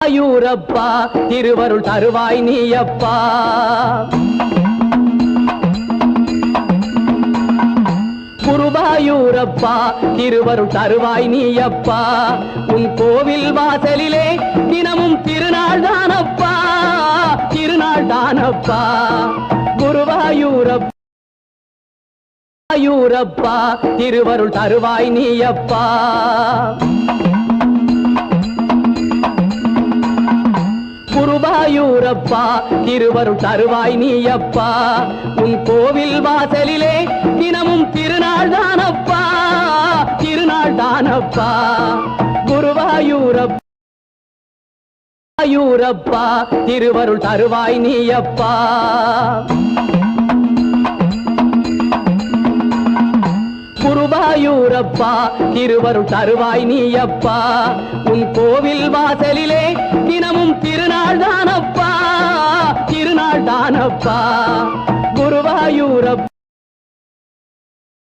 குருவாயூரப்பா திருவருள் தருவாய் நீயப்பா. குருவாயூரப்பா திருவருள் தருவாய் நீயப்பா. உன் கோவில் வாசலிலே தினமும் திருநாள் தானப்பா, திருநாள் தானப்பா. குருவாயூரப்பா திருவருள் தருவாய் நீயப்பா. குருவாயூரப்பா திருவருள் தருவாய் நீயப்பா. உன் கோவில் வாசலிலே தினமும் திருநாள் தானப்பா, திருநாள் தானப்பா. குருவாயூரப்பா திருவருள் தருவாய் நீயப்பா. குருவாயூரப்பா திருவருள் தருவாய் நீயப்பா. உன் கோவில் வாசலிலே தினமும் திருநாள் தானப்பா, திருநாள் தானப்பா. குருவாயூரப்பா